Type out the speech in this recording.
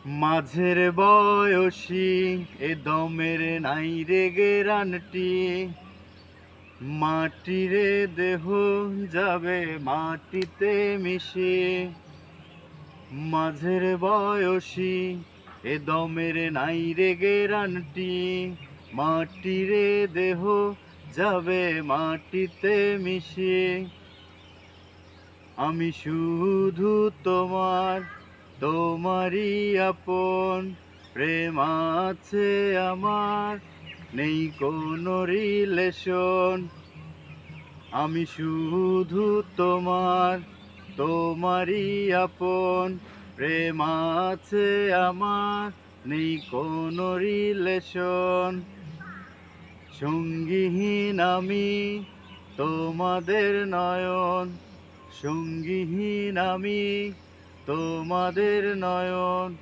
মাঝের বয়সী এ দমের নাই রে গেরানটি, মাটিরে দেহ যাবে মাটিতে মিশে। মাঝের বয়সী এ দমের নাই রে গেরানটি, মাটিরে দেহ যাবে মাটিতে মিশে। আমি শুধু তোমার, তোমারই আপন, প্রেম আছে আমার, নেই কোনো রিলেশন। আমি শুধু তোমার, তোমারই আপন, প্রেম আছে আমার, নেই কোনো রিলেশন। সঙ্গীহীন আমি তোমাদের নয়ন, সঙ্গীহীন আমি তোমাদের নয়ন।